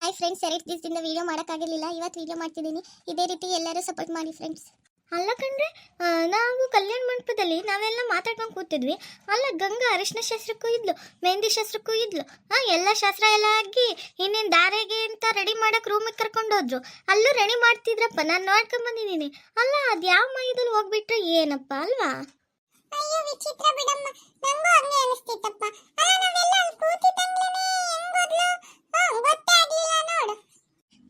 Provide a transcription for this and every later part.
Hi friends, 2 ದಿವಸದಿಂದ video ಮಾಡೋಕ್ಕಾಗಿರಲಿಲ್ಲ. ಇವತ್ತು video ಮಾಡ್ತಿದ್ದೀನಿ. ಇದೇ ರೀತಿ ಎಲ್ಲರೂ ಸಪೋರ್ಟ್ ಮಾಡಿ ಫ್ರೆಂಡ್ಸ್. ಅಲ್ಲ ಕಣ್ರೆ, ನಾವು ಕಲ್ಯಾಣ ಮಂಟಪದಲ್ಲಿ ನಾವೆಲ್ಲ ಮಾತಾಡ್ಕೊಂಡು ಕೂತಿದ್ವಿ. ಅಲ್ಲ, ಗಂಗಾ ಅರಿಶಿನ ಶಾಸ್ತ್ರಕ್ಕೂ ಇದ್ಲು, ಮೆಹಂದಿ ಶಾಸ್ತ್ರಕ್ಕೂ ಇದ್ಲು. ಎಲ್ಲ ಶಾಸ್ತ್ರ ಎಲ್ಲ ಆಗಿ ಇನ್ನೇನು ದಾರೆಗೆ ಅಂತ ರೆಡಿ ಮಾಡಕ್ಕೆ ರೂಮಿಗೆ ಕರ್ಕೊಂಡು ಹೋದ್ರು. ಅಲ್ಲೂ ರೆಡಿ ಮಾಡ್ತಿದ್ರಪ್ಪ, ನಾನು ನೋಡ್ಕೊಂಬಂದಿದ್ದೀನಿ. ಅಲ್ಲ, ಅದು ಯಾವ ಮೈದಲ್ಲಿ ಹೋಗ್ಬಿಟ್ರೆ ಏನಪ್ಪ ಅಲ್ವಾ? ಅಯ್ಯೋ ವಿಚಿತ್ರ ಬಿಡಮ್ಮ, ನಂಗೂ ಹಂಗೆ ಅನಿಸ್ತಿತ್ತಪ್ಪ. ಅಲ್ಲ, ನಾವೆಲ್ಲ ಅಲ್ಲಿ ಕೂತಿದ್ದಂಗ್ಲೇನೆ ಹೆಂಗೋದ್ಲು ಗೊತ್ತೇ ಆಗ್ಲಿಲ್ಲ ನೋಡು.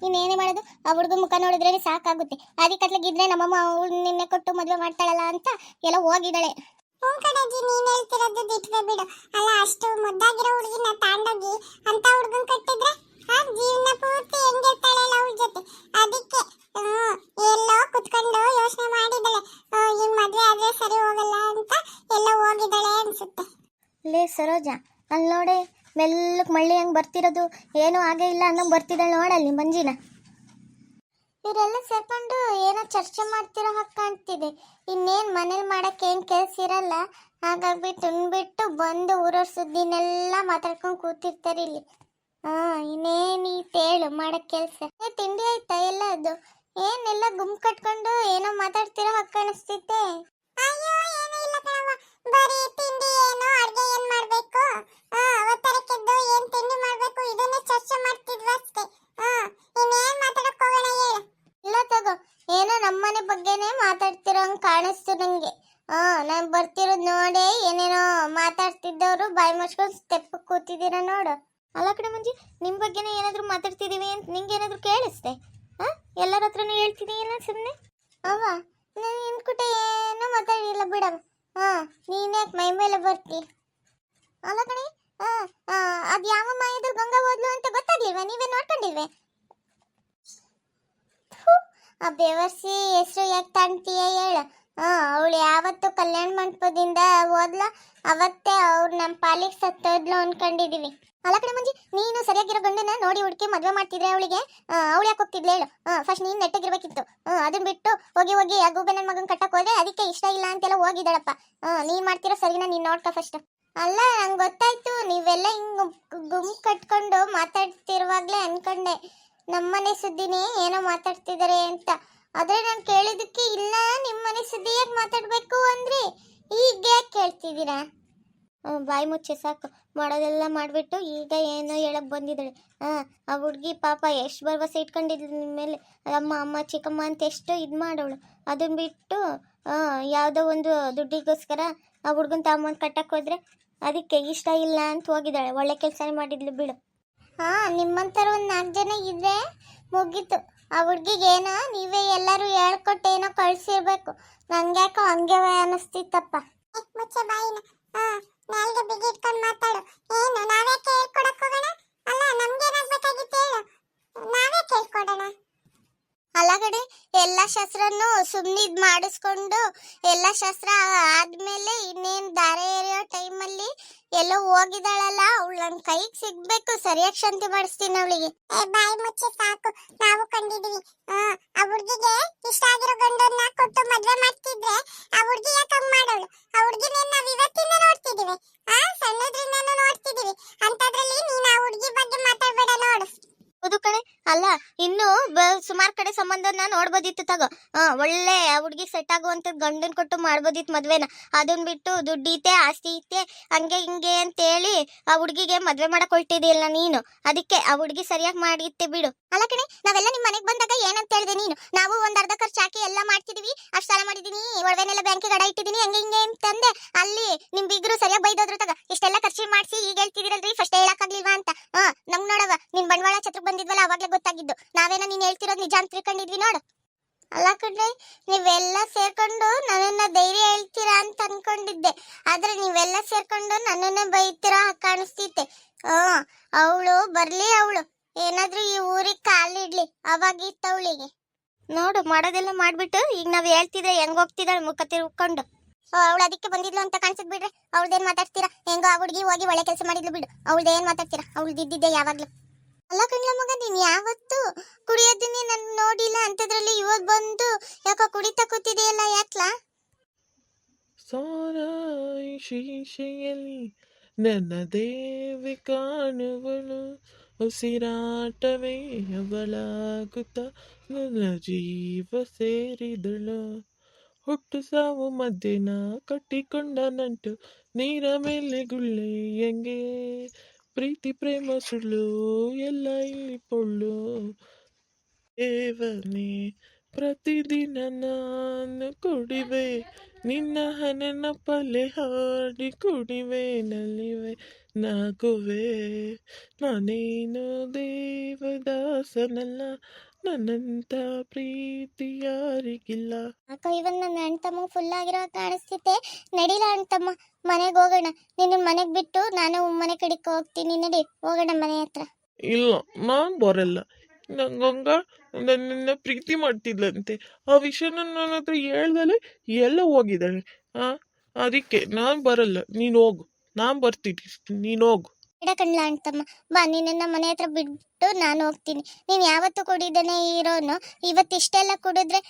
ಇನ್ನೇನೇ ಮಾಡೋದು, ಆ ಹುಡುಗ ಮುಖ ನೋಡಿದ್ರೆ ಸಾಕಾಗುತ್ತೆ. ಅದಕ್ಕತ್ಲಾಗಿದ್ರೆ ನಮ್ಮಮ್ಮ ಅವಳು ನಿನ್ನೆ ಕೊಟ್ಟು ಮದುವೆ ಮಾಡ್ತಾಳಲ್ಲ ಅಂತ ಎಲ್ಲ ಹೋಗಿದ್ದಾಳೆ. ಹ್ಞೂ ಕಣಜ್ಜಿ, ನೀನು ಹೇಳ್ತಿರೋದು ದಿಟ್ವೆ ಬಿಡು. ಅಲ್ಲ, ಅಷ್ಟು ಮುದ್ದಾಗಿರೋ ಹುಡುಗಿನ ತಾಂಡೋಗಿ ಅಂತ ಹುಡುಗನ್ ಕಟ್ಟಿದ್ರೆ ಜೀವನ ಪೂರ್ತಿ ಹೆಂಗಿರ್ತಾಳಲ್ಲ ಅವಳ ಜೊತೆ. ಅದಕ್ಕೆ ಎಲ್ಲೋ ಕುತ್ಕೊಂಡು ಯೋಚನೆ ಮಾಡಿದ್ದಾಳೆ, ಈ ಮದುವೆ ಆದ್ರೆ ಸರಿ ಹೋಗಲ್ಲ ಅಂತ ಎಲ್ಲ ಹೋಗಿದ್ದಾಳೆ ಅನ್ಸುತ್ತೆ. ಲೇ ಸರೋಜ, ಅಲ್ಲಿ ನೋಡೆ ಮೆಲ್ಲಕ್ಕೆ ಮಳ್ಳಿ ಹಂಗೆ ಬರ್ತಿರೋದು, ಏನೂ ಆಗೇ ಇಲ್ಲ ಅನ್ನಂಗೆ ಬರ್ತಿದ್ದಾಳೆ ನೋಡಲ್ಲಿ ಮಂಜಿನ. ಇವರೆಲ್ಲ ಸೇರ್ಕೊಂಡು ಏನೋ ಚರ್ಚೆ ಮಾಡ್ತಿರೋ ಹಾಗೆ ಕಾಣ್ತಿದೆ. ಇನ್ನೇನು ಮನೇಲಿ ಮಾಡೋಕ್ಕೆ ಏನು ಕೆಲಸ ಇರಲ್ಲ, ಹಾಗಾಗ್ಬಿಟ್ಟು ಉಣ್ಬಿಟ್ಟು ಬಂದು ಊರವ್ರ ಸುದ್ದಿನೆಲ್ಲ ಮಾತಾಡ್ಕೊಂಡು ಕೂತಿರ್ತಾರೆ ಇಲ್ಲಿ. ಇನ್ನೇನು ತೇಳು ಮಾಡೋಕ್ಕೆ ಕೆಲಸ. ತಿಂಡಿ ಆಯ್ತಾ ಎಲ್ಲ? ಅದು ಏನೆಲ್ಲ ಗುಂಪು ಕಟ್ಕೊಂಡು ಏನೋ ಮಾತಾಡ್ತಿರೋ ಹಾಗೆ ಕಾಣಿಸ್ತೈತೆ. ಅಯ್ಯೋ, ಏನೂ ಇಲ್ಲ ಕಣವ್ವ, ಬರೀ ತಿಂಡಿ ಏನು ಅಡುಗೆ ಏನು ಮಾಡಬೇಕು, ಅವತ್ತರಕ್ಕೆದ್ದು ಏನು ತಿಂಡಿ ಮಾಡಬೇಕು ಇದನ್ನೇ ಚರ್ಚೆ ಮಾಡ್ತಿದ್ವಿ ಅಷ್ಟೇ. ಇನ್ನೇನು ಮಾತಾಡಕ್ಕೆ ಹೋಗೋಣ ಹೇಳು. ಇಲ್ಲ ತಗೋ, ಏನೋ ನಮ್ಮನೆ ಬಗ್ಗೆನೇ ಮಾತಾಡ್ತಿರೋ ಹಂಗೆ ಕಾಣಿಸ್ತು ನನಗೆ. ನಾನು ಬರ್ತಿರೋದು ನೋಡಿ ಏನೇನೋ ಮಾತಾಡ್ತಿದ್ದವರು ಬಾಯಿ ಮುಚ್ಕೊಂಡು ಸ್ಟೆಪ್ ಕೂತಿದ್ದೀರ ನೋಡು. ಅಲ್ಲ ಕಡೆ ಮಂಜಿ, ನಿಮ್ಮ ಬಗ್ಗೆನೇ ಏನಾದರೂ ಮಾತಾಡ್ತಿದ್ದೀವಿ ಅಂತ ನಿಂಗೆ ಏನಾದರೂ ಕೇಳಿಸ್ತೆ? ಎಲ್ಲರ ಹತ್ರನೂ ಹೇಳ್ತಿದ್ದೀಯಲ್ಲ ಸುಮ್ಮನೆ. ಅವ್ವ, ನಾನು ಇನ್ಕುಟ ಏನೂ ಮಾತಾಡಿಲ್ಲ ಬಿಡಮ್ಮ. ನೀನ್ಯಾಕೆ ಮೈ ಮೇಲೆ ಬರ್ತಿ? ಅಲ್ಲ ಕಣೆ, ಅದು ಯಾವ ಮಾಯದ ಗಂಗಾ ಹೋದ್ಲು ಅಂತ ಗೊತ್ತಾಗ್ಲಿಲ್ವ? ನೀವೇ ನೋಡ್ಕೊಂಡಿಲ್ವೇ? ಆ ಬೇವರ್ಸಿ ಹೆಸರು ಯಾಕೆ ತಾಣ್ತೀಯ ಹೇಳ? ಅವಳು ಯಾವತ್ತು ಕಲ್ಯಾಣ ಮಂಟಪದಿಂದ ಹೋದ್ಲ ಅವತ್ತೇ ಅವ್ರು ನಮ್ಮ ಪಾಲಿಗೆ ಸತ್ತೋದ್ಲು ಅನ್ಕೊಂಡಿದೀವಿ. ಅಲ್ಲ ಕಡೆ ಮಂಜಿ, ನೀನು ಸರಿಯಾಗಿರೋ ಗಂಡನ ನೋಡಿ ಹುಡುಕಿ ಮದುವೆ ಮಾಡ್ತಿದ್ರೆ ಅವಳಿಗೆ ಅವಳು ಯಾಕೆ ಹೋಗ್ತಿದ್ಲು ಹೇಳು? ಫಸ್ಟ್ ನೀನು ನೆಟ್ಟಗಿರ್ಬೇಕಿತ್ತು. ಅದನ್ನ ಬಿಟ್ಟು ಹೋಗಿ ಹೋಗಿ ಆ ಗೂಬೆನ ಮಗನ್ ಕಟ್ಟಕ್ಕೆ ಹೋದ್ರೆ ಅದಕ್ಕೆ ಇಷ್ಟ ಇಲ್ಲ ಅಂತೆಲ್ಲ ಹೋಗಿದ್ದಾಳಪ್ಪ. ನೀನು ಮಾಡ್ತಿರೋ ಸರಿನಾ? ನೀನು ನೋಡ್ಕ ಫಸ್ಟ್. ಅಲ್ಲ, ನಂಗೆ ಗೊತ್ತಾಯ್ತು ನೀವೆಲ್ಲ ಹಿಂಗೆ ಗುಂಪು ಕಟ್ಕೊಂಡು ಮಾತಾಡ್ತಿರುವಾಗಲೇ ಅನ್ಕೊಂಡೆ ನಮ್ಮನೆ ಸುದ್ದಿನೇ ಏನೋ ಮಾತಾಡ್ತಿದ್ದಾರೆ ಅಂತ. ಆದ್ರೆ ನಾನು ಕೇಳಿದಕ್ಕೆ ಇಲ್ಲ ನಿಮ್ಮನೆ ಸುದ್ದಿ ಯಾಕೆ ಮಾತಾಡಬೇಕು ಅಂದ್ರೆ ಈಗ ಯಾಕೆ ಕೇಳ್ತಿದ್ದೀರಾ? ಬಾಯಿ ಮುಚ್ಚೆ ಸಾಕು, ಮಾಡೋದೆಲ್ಲ ಮಾಡಿಬಿಟ್ಟು ಈಗ ಏನೋ ಹೇಳಕ್ಕೆ ಬಂದಿದ್ದಾಳೆ. ಆ ಹುಡುಗಿ ಪಾಪ ಎಷ್ಟು ಭರವಸೆ ಇಟ್ಕೊಂಡಿದ್ಲು ನಿಮ್ಮ ಮೇಲೆ. ಅಮ್ಮ ಅಮ್ಮ ಚಿಕ್ಕಮ್ಮ ಅಂತ ಎಷ್ಟು ಇದು ಮಾಡೋಳು. ಅದನ್ನ ಬಿಟ್ಟು ಯಾವುದೋ ಒಂದು ದುಡ್ಡಿಗೋಸ್ಕರ ಆ ಹುಡುಗನ ತಮ್ಮಂದು ಕಟ್ಟಕ್ಕೆ ಹೋದ್ರೆ ಅದಕ್ಕೆ ಇಷ್ಟ ಇಲ್ಲ ಅಂತ ಹೋಗಿದ್ದಾಳೆ. ಒಳ್ಳೆ ಕೆಲಸನೇ ಮಾಡಿದ್ಲು ಬಿಡು. ನಿಮ್ಮಂಥರ ಒಂದು 4 ಜನ ಇದ್ರೆ ಮುಗೀತು. ಆ ಹುಡುಗಿಗೇನೋ ನೀವೇ ಎಲ್ಲರೂ ಹೇಳ್ಕೊಟ್ಟೇನೋ ಕಳ್ಸಿರ್ಬೇಕು. ನಂಗ್ಯಾಕೋ ಹಂಗೆ ಅನಿಸ್ತಿತ್ತಪ್ಪ. ಮುಚ್ಚೆ ಬಾಯಿನ, ನಾಲ್ಗೆ ಬಿಗಿಟ್ಕೊಂಡು ಮಾತಾಡು. ಏನು ನಾವ್ಯಾಕೆ ಹೇಳ್ಕೊಡಕ್ ಹೋಗೋಣ? ಅಲ್ಲ, ನಮ್ಗೇನಾಗ್ಬೇಕಾಗಿತ್ತು ಹೇಳು, ನಾವೇ ಕೇಳ್ಕೊಡೋಣ. ಅಲ್ಲ ಕಡೆ, ಎಲ್ಲ ಶಾಸ್ತ್ರನೂ ಸುಮ್ಮನೆ ಇದು ಮಾಡಿಸ್ಕೊಂಡು ಎಲ್ಲ ಶಾಸ್ತ್ರ ಆದ್ಮೇಲೆ ಇನ್ನೇನು ದಾರೆ ಎರೆಯೋ ಟೈಮಲ್ಲಿ ಎಲ್ಲೋ ಹೋಗಿದ್ದಾಳಲ್ಲ, ಅವಳು ನನ್ನ ಕೈಗೆ ಸಿಗ್ಬೇಕು. ಸರಿಯಾಗಿ ಶಾಂತಿ ಮಾಡಿಸ್ತೀನಿ ಅವಳಿಗೆ. ಬಾಯಿ ಮುಚ್ಚಿ ಸಾಕು, ನಾವು ಕಂಡಿದೀವಿ. ಆ ಹುಡುಗಿಗೆ ಇಷ್ಟ ಆಗಿರೋ ಗಂಡನ್ನ ಕೊಟ್ಟು ಮದ್ವೆ ಮಾಡ್ತಿದ್ರೆ ಆ ಹುಡುಗಿ ಯಾಕೆ ಹಂಗ್ ಮಾಡೋಳು? ಆ ಹುಡುಗಿನ ನಾವ್ ಇವತ್ತಿಂದ ನೋಡ್ತಿದೀವಿ, ಸಣ್ಣದ್ರಿಂದನೂ ನೋಡ್ತಿದೀವಿ. ಅಂತದ್ರಲ್ಲಿ ನೀನ್ ಆ ಹುಡುಗಿ ಬಗ್ಗೆ ಮಾತಾಡ್ಬೇಡ ನೋಡು. ಹೌದು ಕಣೆ. ಅಲ್ಲ, ಇನ್ನು ಸುಮಾರು ಕಡೆ ಸಂಬಂಧನ ನೋಡ್ಬೋದಿತ್ತು ತಗೋ. ಒಳ್ಳೆ ಹುಡುಗಿ ಸೆಟ್ ಆಗುವಂಥದ್ದು ಗಂಡನ್ ಕೊಟ್ಟು ಮಾಡ್ಬೋದಿತ್ತು ಮದ್ವೆನ. ಅದನ್ನ ಬಿಟ್ಟು ದುಡ್ಡೀತೆ ಆಸ್ತಿ ಐತೆ ಹಂಗೆ ಹಿಂಗೆ ಅಂತೇಳಿ ಆ ಹುಡುಗಿಗೆ ಮದ್ವೆ ಮಾಡಕ್ ಹೊಲ್ಟಿದೆಯಲ್ಲ ನೀನು. ಅದಕ್ಕೆ ಆ ಹುಡುಗಿ ಸರಿಯಾಗಿ ಮಾಡಿತ್ತೆ ಬಿಡು. ಅಲ್ಲ ಕಣೆ, ನಾವೆಲ್ಲ ನಿಮ್ಮ ಮನೆಗೆ ಬಂದಾಗ ಏನಂತ ಹೇಳಿದೆ ನೀನು? ನಾವು ಒಂದ್ ಅರ್ಧ ಖರ್ಚು ಹಾಕಿ ಎಲ್ಲ ಮಾಡ್ತಿದೀವಿ, ಅಷ್ಟು ಸಾಲ ಮಾಡಿದೀನಿ, ಒಡವೆನೆಲ್ಲ ಬ್ಯಾಂಕಿಗೆ ಅಡ ಇಟ್ಟಿದ್ದೀನಿ, ಹಂಗೆ ಹಿಂಗೆ ಅಂತಂದೆ. ಅಲ್ಲಿ ನಿಮ್ ಬಿಗ್ರು ಸರಿಯಾಗಿ ಬೈದೋದ್ರು ತಗ. ಇಷ್ಟೆಲ್ಲ ಖರ್ಚು ಮಾಡಿಸಿ ಈಗ ಹೇಳ್ತಿದಿರಲ್ರಿ, ಫಸ್ಟ್ ಹೇಳಕ್ಕಾಗ್ಲಿಲ್ವಾ ಅಂತ. ನಮ್ಗ್ ನೋಡವ, ನಿನ್ ಬಂಡವಾಳ ಛತ್ರಕ್ಕೆ ಬಂದಿದ್ವಲ್ಲ ಅವಾಗ್ಲೇ ಗೊತ್ತಾಗಿದ್ದು. ನಾವೇನೋ ನೀನ್ ಹೇಳ್ತಿರೋದು ನಿಜ ಅಂತ ತಿಳ್ಕೊಂಡಿದ್ವಿ ನೋಡು. ಅಲ್ಲ ಕಣ್ರೆ, ನೀವೆಲ್ಲ ಸೇರ್ಕೊಂಡು ನನ್ನನ್ನ ಧೈರ್ಯ ಹೇಳ್ತೀರಾ ಅಂತ ಅನ್ಕೊಂಡಿದ್ದೆ. ಆದ್ರೆ ನೀವೆಲ್ಲ ಸೇರ್ಕೊಂಡು ನನ್ನನ್ನೇ ಬೈತೀರಾ ಕಾಣಿಸ್ತೈತೆ. ಅವಳು ಬರ್ಲಿ, ಅವಳು ಏನಾದ್ರೂ ಈ ಊರಿಗೆ ಕಾಲಿಡ್ಲಿ, ಅವಾಗಿತ್ತು ಅವಳಿಗೆ. ನೋಡು, ಮಾಡೋದೆಲ್ಲ ಮಾಡ್ಬಿಟ್ಟು ಈಗ ನಾವ್ ಹೇಳ್ತಿದ್ರೆ ಹೆಂಗ್ ಹೋಗ್ತಿದ್ದಾಳೆ ಮುಖ ತಿರ್ಕೊಂಡು. ಅವಳು ಅದಕ್ಕೆ ಬಂದಿದ್ಲು ಅಂತ ಕಾಣಿಸುತ್ತೆ ಬಿಡ್ರೆ. ಅವಳದೇನ್ ಮಾತಾಡ್ತೀರಾ? ಹೆಂಗೋ ಆ ಹುಡುಗಿ ಹೋಗಿ ಒಳ್ಳೆ ಕೆಲಸ ಮಾಡಿದ್ಲು ಬಿಡು. ಅವಳದೇನ್ ಮಾತಾಡ್ತೀರಾ? ಅವಳದಿದ್ದಿದ್ದೆ ಯಾವಾಗ್ಲೂ. ಅಲ್ಲ ಕಣ್ಲ ಮಗ, ನೀನ್ ಯಾವತ್ತು ಕುಡಿಯೋದನ್ನೇ ನನ್ ನೋಡಿಲ್ಲ, ಅಂತದ್ರಲ್ಲಿ ಇವತ್ತು ಬಂದು ಯಾಕೋ ಕುಡಿತಾ ಕೂತಿದೆಯಲ್ಲ, ಯಾಕ್ಲಾ? ಸಾರಾಯಿ ಶೀಶೆಯಲ್ಲಿ ನನ್ನ ದೇವಿ ಕಾಣುವಳು, ಉಸಿರಾಟವೇ ಅವಳಾಗುತ್ತ ನನ್ನ ಜೀವ ಸೇರಿದಳು. ಹುಟ್ಟು ಸಾವು ಮಧ್ಯೆನ ಕಟ್ಟಿಕೊಂಡ ನಂಟು, ನೀರ ಮೇಲೆ ಗುಳ್ಳೆ ಹೆಂಗೆ, ಪ್ರೀತಿ ಪ್ರೇಮ ಸುಳ್ಳು ಎಲ್ಲ ಇಲ್ಲಿ ಪೊಳ್ಳು. ದೇವನೇ ಪ್ರತಿದಿನ ನಾನು ಕುಡಿವೆ, ನಿನ್ನ ನೆನಪಲೆ ಹಾಡಿ ಕುಡಿವೆ, ನಲಿವೆ ನಗುವೆ. ನಾನೇನು ದೇವದಾಸನಲ್ಲ, ನನ್ನಂತ ಪ್ರೀತಿ ಯಾರಿಗಿಲ್ಲ. ಅಕ್ಕ ಇವನ್ ನನ್ನ ಅಣ್ತಮ್ಮ ಫುಲ್ ಆಗಿರೋ ಕಾಣಿಸ್ತಿತ್ತೆ. ನಡಿಲ ಅಣ್ತಮ್ಮ, ಮನೆಗೆ ಹೋಗೋಣ. ನಿನ್ನ ಮನೆಗೆ ಬಿಟ್ಟು ನಾನು ಮನೆ ಕಡೆಗೆ ಹೋಗ್ತೀನಿ. ನಡಿ ಹೋಗೋಣ ಮನೆ ಹತ್ರ. ಇಲ್ಲ, ನಾನು ಬರಲ್ಲ. ನಂಗಂಗ ನನ್ನನ್ನು ಪ್ರೀತಿ ಮಾಡ್ತಿದ್ಲಂತೆ. ಆ ವಿಷಯನ ನನ್ನ ಹತ್ರ ಹೇಳ್ದಲೆ ಎಲ್ಲ ಹೋಗಿದ್ದಾಳೆ. ಅದಕ್ಕೆ ನಾನು ಬರಲ್ಲ. ನೀನು ಹೋಗು, ನಾನು ಬರ್ತೀನಿ, ನೀನು ಹೋಗು. ಇಡ ಕಣ್ಲ ಅಣ್ತಮ್ಮ, ಬಾ ನಿನ್ನ ಮನೆ ಹತ್ರ ಬಿಟ್ಟು ನಾನು ಹೋಗ್ತೀನಿ. ನೀನು ಯಾವತ್ತೂ ಕುಡಿದೇನೆ ಇರೋನು, ಇವತ್ತು ಇಷ್ಟೆಲ್ಲ ಕುಡಿದ್ರೆ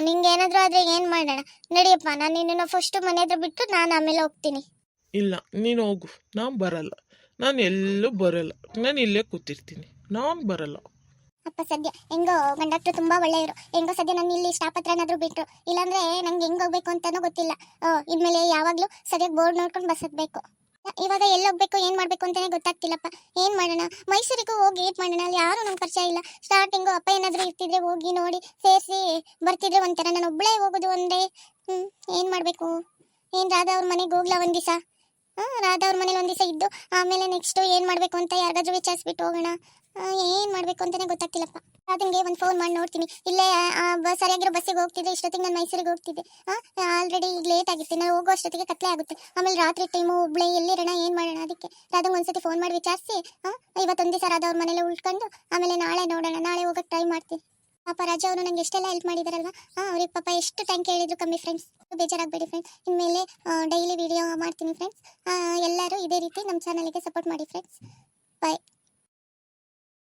ನಿಂಗೆ ಏನಾದರೂ ಆದರೆ ಏನು ಮಾಡೋಣ? ನಡಿಯಪ್ಪ, ನಾನು ನಿನ್ನನ್ನು ಫಸ್ಟ್ ಮನೆ ಹತ್ರ ಬಿಟ್ಟು ನಾನು ಆಮೇಲೆ ಹೋಗ್ತೀನಿ. ಇಲ್ಲ, ನೀನು ಹೋಗು, ನಾನು ಬರಲ್ಲ. ನಾನು ಎಲ್ಲೂ ಬರಲ್ಲ. ನಾನು ಇಲ್ಲೇ ಕೂತಿರ್ತೀನಿ, ನಾನು ಬರಲ್ಲ. ಅಪ್ಪ ಸದ್ಯ ಹೆಂಗೋ ಕಂಡಕ್ಟರ್ ತುಂಬಾ ಒಳ್ಳೆಯವರು. ಹೆಂಗೋ ಸದ್ಯ ನಾನು ಇಲ್ಲಿ ಸ್ಟಾಪ್ ಹತ್ರ ಏನಾದರೂ ಬಿಟ್ಟರು, ಇಲ್ಲಾಂದ್ರೆ ನಂಗೆ ಹೆಂಗೆ ಹೋಗ್ಬೇಕು ಅಂತಾನೂ ಗೊತ್ತಿಲ್ಲ. ಇನ್ಮೇಲೆ ಯಾವಾಗಲೂ ಸರಿಯಾಗಿ ಬೋರ್ಡ್ ನೋಡ್ಕೊಂಡು ಬಸ್ ಹತ್ಬೇಕು. ಇವಾಗ ಎಲ್ಲಿ ಹೋಗ್ಬೇಕು ಏನು ಮಾಡಬೇಕು ಅಂತಾನೆ ಗೊತ್ತಾಗ್ತಿಲ್ಲಪ್ಪ. ಏನು ಮಾಡೋಣ? ಮೈಸೂರಿಗೂ ಹೋಗಿ ಏನು ಮಾಡೋಣ? ಅಲ್ಲಿ ಯಾರು ನಮ್ಗೆ ಪರಿಚಯ ಇಲ್ಲ. ಸ್ಟಾರ್ಟಿಂಗು ಅಪ್ಪ ಏನಾದರೂ ಇರ್ತಿದ್ರೆ ಹೋಗಿ ನೋಡಿ ಸೇರಿಸಿ ಬರ್ತಿದ್ರೆ ಒಂಥರ. ನಾನು ಒಬ್ಬಳೇ ಹೋಗೋದು ಒಂದೇ. ಏನು ಮಾಡಬೇಕು? ಏನು ರಾಧಾ ಅವ್ರ ಮನೆಗೆ ಹೋಗ್ಲಾ ಒಂದು ದಿವಸ? ರಾಧಾ ಅವ್ರ ಮನೇಲಿ ಒಂದು ದಿವಸ ಇದ್ದು ಆಮೇಲೆ ನೆಕ್ಸ್ಟು ಏನು ಮಾಡಬೇಕು ಅಂತ ಯಾರಿಗಾದ್ರೂ ವಿಚಾರಿಸ್ಬಿಟ್ಟು ಹೋಗೋಣ. ಏನು ಮಾಡಬೇಕು ಅಂತಲೇ ಗೊತ್ತಾಗ್ತಿಲ್ಲಪ್ಪ. ರಾಧಂಗೆ ಒಂದು ಫೋನ್ ಮಾಡಿ ನೋಡ್ತೀನಿ. ಇಲ್ಲೇ ಸರಿಯಾಗಿರೋ ಬಸ್ಸಿಗೆ ಹೋಗ್ತಿದ್ದೆ, ಇಷ್ಟೊತ್ತಿಗೆ ನಾನು ಮೈಸೂರಿಗೆ ಹೋಗ್ತಿದ್ದೆ. ಆಲ್ರೆಡಿ ಈಗ ಲೇಟ್ ಆಗಿತ್ತು, ನಾನು ಹೋಗೋ ಅಷ್ಟೊತ್ತಿಗೆ ಕತ್ಲೆ ಆಗುತ್ತೆ. ಆಮೇಲೆ ರಾತ್ರಿ ಟೈಮು ಒಬ್ಬಳೇ ಎಲ್ಲಿರೋಣ, ಏನು ಮಾಡೋಣ? ಅದಕ್ಕೆ ರಾಧಂಗೆ ಒಂದ್ಸತಿ ಫೋನ್ ಮಾಡಿ ವಿಚಾರಿಸಿ ಇವತ್ತೊಂದು ದಿವಸ ರಾಧಾ ಅವ್ರ ಮನೇಲಿ ಉಳ್ಕೊಂಡು ಆಮೇಲೆ ನಾಳೆ ನೋಡೋಣ. ನಾಳೆ ಹೋಗೋಕ್ಕೆ ಟ್ರೈ ಮಾಡ್ತೀನಿ. ಪಾಪ ರಾಜಾ ಅವರು ನಂಗೆ ಎಷ್ಟೆಲ್ಲ ಹೆಲ್ಪ್ ಮಾಡಿದಾರಲ್ವಾ. ಅವ್ರಿಗೆ ಪಾಪ ಎಷ್ಟು ಥ್ಯಾಂಕ್ ಹೇಳಿದ್ರು ಕಮ್ಮಿ ಫ್ರೆಂಡ್ಸ್. ಬೇಜಾರಾಗಬೇಡಿ ಫ್ರೆಂಡ್ಸ್. ಇನ್ಮೇಲೆ ಡೈಲಿ ವಿಡಿಯೋ ಮಾಡ್ತೀನಿ ಫ್ರೆಂಡ್ಸ್. ಎಲ್ಲರೂ ಇದೇ ರೀತಿ ನಮ್ಮ ಚಾನಲ್ಗೆ ಸಪೋರ್ಟ್ ಮಾಡಿ ಫ್ರೆಂಡ್ಸ್. ಬಾಯ್.